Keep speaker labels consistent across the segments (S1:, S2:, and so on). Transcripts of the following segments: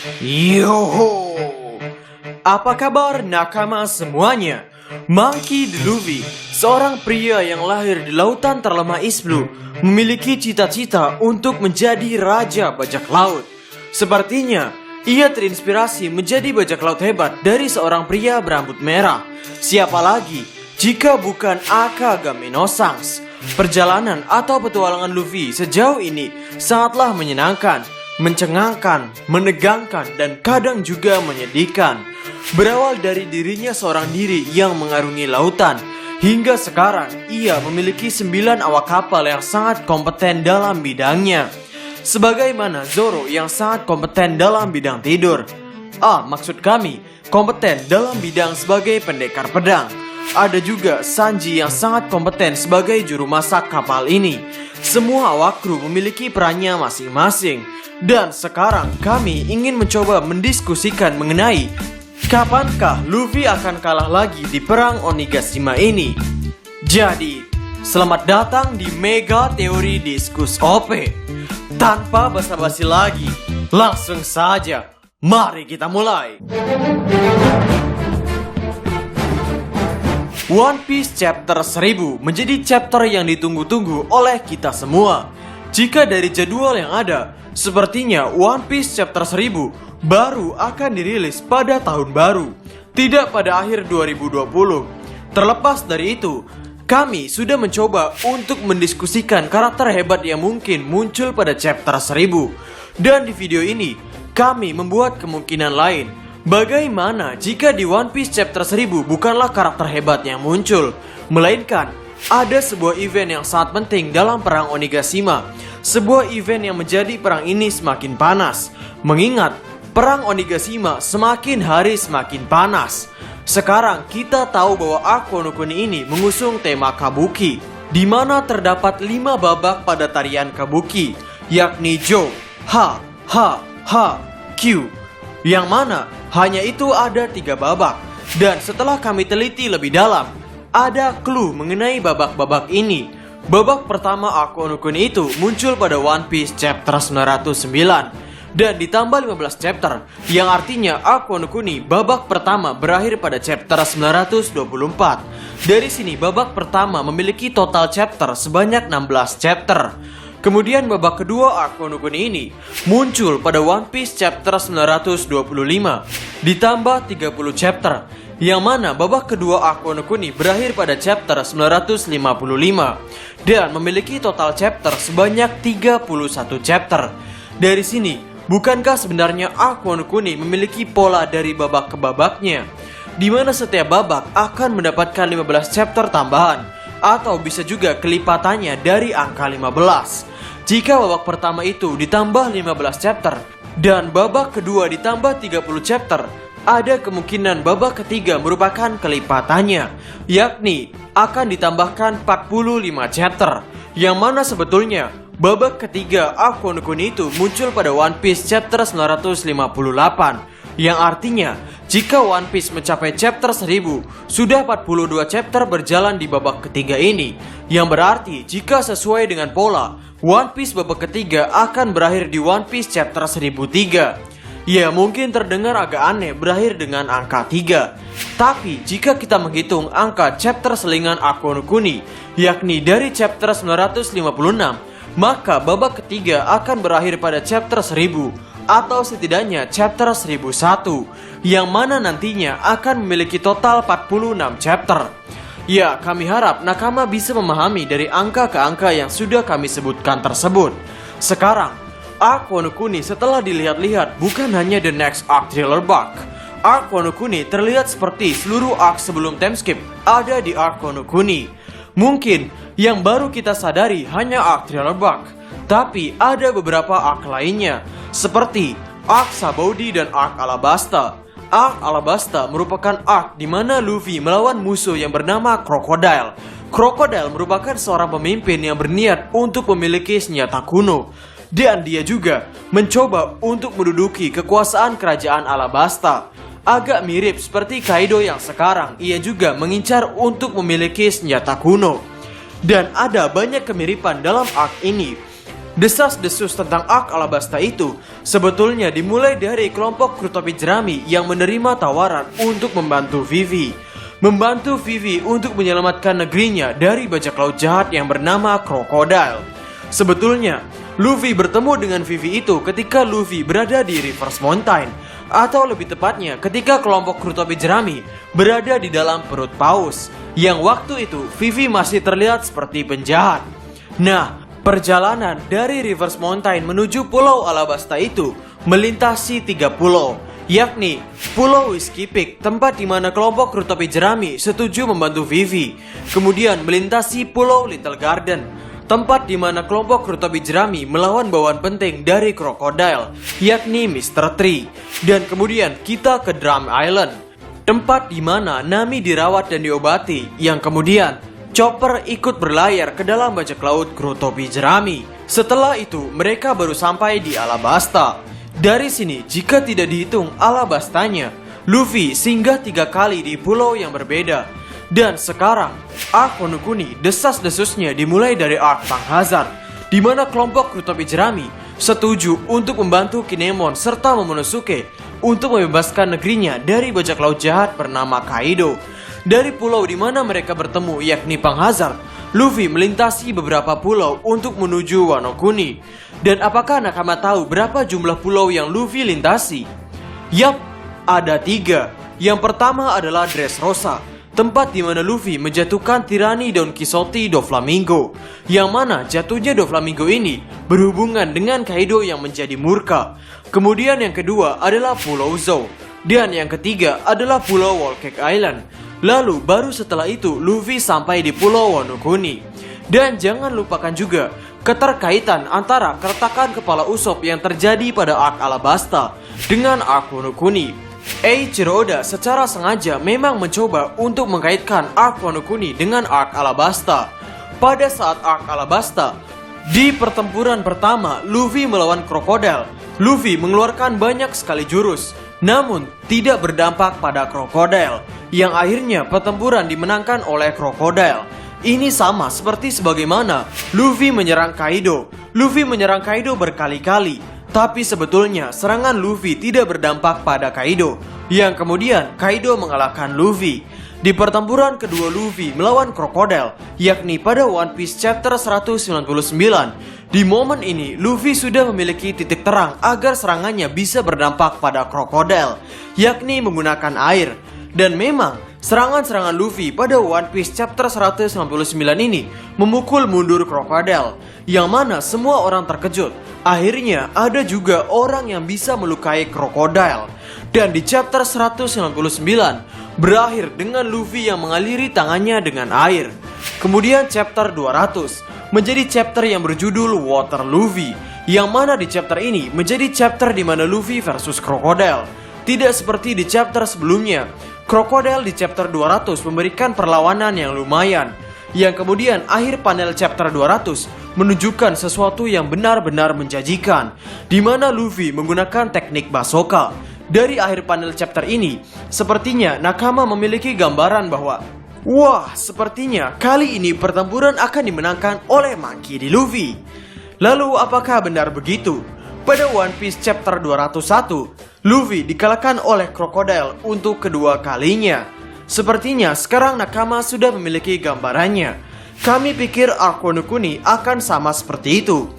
S1: Yoho, apa kabar nakama semuanya? Monkey D. Luffy, seorang pria yang lahir di lautan terlemah East Blue, memiliki cita-cita untuk menjadi raja bajak laut. Sepertinya, ia terinspirasi menjadi bajak laut hebat dari seorang pria berambut merah. Siapa lagi jika bukan Akagami no Shanks? Perjalanan atau petualangan Luffy sejauh ini sangatlah menyenangkan, mencengangkan, menegangkan, dan kadang juga menyedihkan. Berawal dari dirinya seorang diri yang mengarungi lautan, hingga sekarang ia memiliki 9 awak kapal yang sangat kompeten dalam bidangnya. Sebagaimana Zoro yang sangat kompeten dalam bidang tidur. Maksud kami, kompeten dalam bidang sebagai pendekar pedang. Ada juga Sanji yang sangat kompeten sebagai juru masak kapal ini. Semua awak kru memiliki perannya masing-masing. Dan sekarang kami ingin mencoba mendiskusikan mengenai kapankah Luffy akan kalah lagi di perang Onigashima ini. Jadi, selamat datang di Mega Teori Diskus OP. Tanpa basa-basi lagi, langsung saja, mari kita mulai. One Piece Chapter 1000 menjadi chapter yang ditunggu-tunggu oleh kita semua. Jika dari jadwal yang ada, sepertinya One Piece Chapter 1000 baru akan dirilis pada tahun baru, tidak pada akhir 2020. Terlepas dari itu, kami sudah mencoba untuk mendiskusikan karakter hebat yang mungkin muncul pada chapter 1000. Dan di video ini, kami membuat kemungkinan lain. Bagaimana jika di One Piece Chapter 1000 bukanlah karakter hebat yang muncul, melainkan ada sebuah event yang sangat penting dalam perang Onigashima. Sebuah event yang menjadi perang ini semakin panas, mengingat perang Onigashima semakin hari semakin panas. Sekarang kita tahu bahwa Arc Wano Kuni ini mengusung tema Kabuki, di mana terdapat 5 babak pada tarian Kabuki, yakni Jo, Ha, Q, yang mana hanya itu ada 3 babak. Dan setelah kami teliti lebih dalam, ada clue mengenai babak-babak ini. Babak pertama Arc Wano Kuni itu muncul pada One Piece Chapter 909 dan ditambah 15 chapter, yang artinya Arc Wano Kuni babak pertama berakhir pada chapter 924. Dari sini babak pertama memiliki total chapter sebanyak 16 chapter. Kemudian babak kedua Arc Wano Kuni ini muncul pada One Piece Chapter 925 ditambah 30 chapter, yang mana babak kedua Arc Wano Kuni berakhir pada chapter 955 dan memiliki total chapter sebanyak 31 chapter. Dari sini, bukankah sebenarnya Arc Wano Kuni memiliki pola dari babak ke babaknya, di mana setiap babak akan mendapatkan 15 chapter tambahan, atau bisa juga kelipatannya dari angka 15. Jika babak pertama itu ditambah 15 chapter dan babak kedua ditambah 30 chapter, ada kemungkinan babak ketiga merupakan kelipatannya, yakni akan ditambahkan 45 chapter, yang mana sebetulnya babak ketiga Arc Wano Kuni itu muncul pada One Piece Chapter 958, yang artinya jika One Piece mencapai chapter 1000, sudah 42 chapter berjalan di babak ketiga ini, yang berarti jika sesuai dengan pola, One Piece babak ketiga akan berakhir di One Piece Chapter 1003. Ya, mungkin terdengar agak aneh berakhir dengan angka 3. Tapi jika kita menghitung angka chapter selingan Arc Wano Kuni, yakni dari chapter 956, maka babak ketiga akan berakhir pada chapter 1000, atau setidaknya chapter 1001, yang mana nantinya akan memiliki total 46 chapter. Ya, kami harap nakama bisa memahami dari angka ke angka yang sudah kami sebutkan tersebut. Sekarang, Arc Wano Kuni setelah dilihat-lihat bukan hanya the next arc thriller bug. Arc Wano Kuni terlihat seperti seluruh arc sebelum time skip ada di Arc Wano Kuni. Mungkin yang baru kita sadari hanya arc thriller bug, tapi ada beberapa arc lainnya, seperti arc Sabaody dan arc Alabasta. Arc Alabasta merupakan arc di mana Luffy melawan musuh yang bernama Crocodile. Crocodile merupakan seorang pemimpin yang berniat untuk memiliki senjata kuno, dan dia juga mencoba untuk menduduki kekuasaan kerajaan Alabasta. Agak mirip seperti Kaido yang sekarang, ia juga mengincar untuk memiliki senjata kuno. Dan ada banyak kemiripan dalam arc ini. Desas-desus tentang arc Alabasta itu sebetulnya dimulai dari kelompok kru topi jerami yang menerima tawaran untuk membantu Vivi. Membantu Vivi untuk menyelamatkan negerinya dari bajak laut jahat yang bernama Crocodile. Sebetulnya, Luffy bertemu dengan Vivi itu ketika Luffy berada di Reverse Mountain, atau lebih tepatnya ketika kelompok kru topi jerami berada di dalam perut paus, yang waktu itu Vivi masih terlihat seperti penjahat. Nah, perjalanan dari Reverse Mountain menuju Pulau Alabasta itu melintasi 3 pulau, yakni Pulau Whiskey Peak, tempat di mana kelompok kru topi jerami setuju membantu Vivi. Kemudian melintasi Pulau Little Garden, tempat di mana kelompok kru topi jerami melawan bawahan penting dari Crocodile, yakni Mr. Tree. Dan kemudian kita ke Drum Island, tempat di mana Nami dirawat dan diobati, yang kemudian Chopper ikut berlayar ke dalam bajak laut kru topi jerami. Setelah itu mereka baru sampai di Alabasta. Dari sini, jika tidak dihitung Alabastanya, Luffy singgah 3 kali di pulau yang berbeda. Dan sekarang, arc Wano Kuni desas-desusnya dimulai dari arc Tang Hazard, di mana kelompok kru topi jerami setuju untuk membantu Kinemon serta Momonosuke untuk membebaskan negerinya dari bajak laut jahat bernama Kaido. Dari pulau di mana mereka bertemu, yakni Pang Hazard, Luffy melintasi beberapa pulau untuk menuju Wano Kuni. Dan apakah Nakama tahu berapa jumlah pulau yang Luffy lintasi? Yap, ada 3. Yang pertama adalah Dressrosa, tempat di mana Luffy menjatuhkan tirani Don Quixote Doflamingo, yang mana jatuhnya Doflamingo ini berhubungan dengan Kaido yang menjadi murka. Kemudian yang kedua adalah Pulau Zou, dan yang ketiga adalah Pulau Whole Cake Island. Lalu baru setelah itu Luffy sampai di Pulau Wano Kuni. Dan jangan lupakan juga keterkaitan antara keretakan kepala Usopp yang terjadi pada arc Alabasta dengan arc Wano Kuni. Eiichiro Oda secara sengaja memang mencoba untuk mengkaitkan arc Wano Kuni dengan arc Alabasta. Pada saat arc Alabasta, di pertempuran pertama Luffy melawan Crocodile, Luffy mengeluarkan banyak sekali jurus, namun tidak berdampak pada Crocodile, yang akhirnya pertempuran dimenangkan oleh Crocodile. Ini sama seperti sebagaimana Luffy menyerang Kaido. Luffy menyerang Kaido berkali-kali, tapi sebetulnya serangan Luffy tidak berdampak pada Kaido, yang kemudian Kaido mengalahkan Luffy. Di pertempuran kedua Luffy melawan Crocodile, yakni pada One Piece chapter 199, di momen ini Luffy sudah memiliki titik terang agar serangannya bisa berdampak pada Crocodile, yakni menggunakan air. Dan memang serangan-serangan Luffy pada One Piece chapter 199 ini memukul mundur Crocodile, yang mana semua orang terkejut. Akhirnya ada juga orang yang bisa melukai Crocodile. Dan di chapter 199 berakhir dengan Luffy yang mengaliri tangannya dengan air. Kemudian chapter 200 menjadi chapter yang berjudul Water Luffy, yang mana di chapter ini menjadi chapter di mana Luffy versus Crocodile. Tidak seperti di chapter sebelumnya, Crocodile di chapter 200 memberikan perlawanan yang lumayan, yang kemudian akhir panel chapter 200 menunjukkan sesuatu yang benar-benar menjanjikan, di mana Luffy menggunakan teknik Basoka. Dari akhir panel chapter ini, sepertinya Nakama memiliki gambaran bahwa wah, sepertinya kali ini pertempuran akan dimenangkan oleh Monkey D. Luffy. Lalu apakah benar begitu? Pada One Piece chapter 201, Luffy dikalahkan oleh Crocodile untuk kedua kalinya. Sepertinya sekarang Nakama sudah memiliki gambarannya. Kami pikir arc Wano Kuni akan sama seperti itu.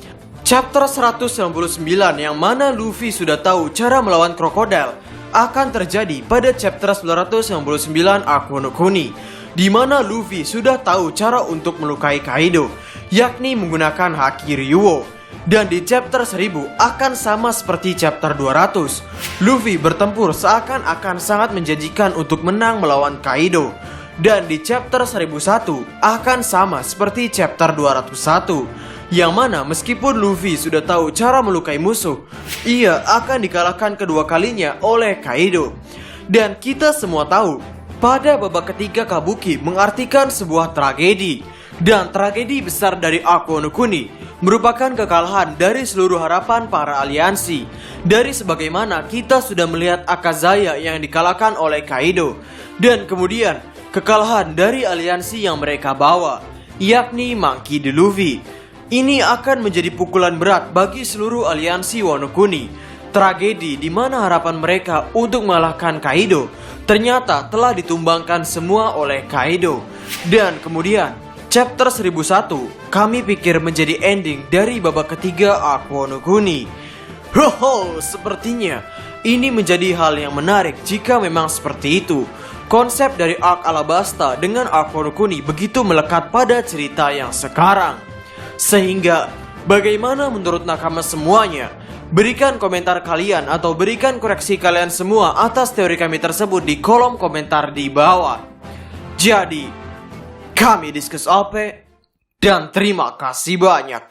S1: Chapter 199 yang mana Luffy sudah tahu cara melawan Crocodile akan terjadi pada chapter 999 arc Wano Kuni, di mana Luffy sudah tahu cara untuk melukai Kaido, yakni menggunakan Haki Ryuo. Dan di chapter 1000 akan sama seperti chapter 200. Luffy bertempur seakan-akan sangat menjanjikan untuk menang melawan Kaido. Dan di chapter 1001 akan sama seperti chapter 201, yang mana meskipun Luffy sudah tahu cara melukai musuh, ia akan dikalahkan kedua kalinya oleh Kaido. Dan kita semua tahu, pada babak ketiga Kabuki mengartikan sebuah tragedi. Dan tragedi besar dari arc Wano Kuni merupakan kekalahan dari seluruh harapan para aliansi. Dari sebagaimana kita sudah melihat Akazaya yang dikalahkan oleh Kaido, dan kemudian kekalahan dari aliansi yang mereka bawa, yakni Monkey D. Luffy. Ini akan menjadi pukulan berat bagi seluruh aliansi Wano Kuni. Tragedi di mana harapan mereka untuk mengalahkan Kaido ternyata telah ditumbangkan semua oleh Kaido. Dan kemudian, chapter 1001 kami pikir menjadi ending dari babak ketiga arc Wano Kuni. Hoho, sepertinya ini menjadi hal yang menarik jika memang seperti itu. Konsep dari arc Alabasta dengan arc Wano Kuni begitu melekat pada cerita yang sekarang. Sehingga, bagaimana menurut nakama semuanya? Berikan komentar kalian atau berikan koreksi kalian semua atas teori kami tersebut di kolom komentar di bawah. Jadi, kami Diskus Alpe, dan terima kasih banyak.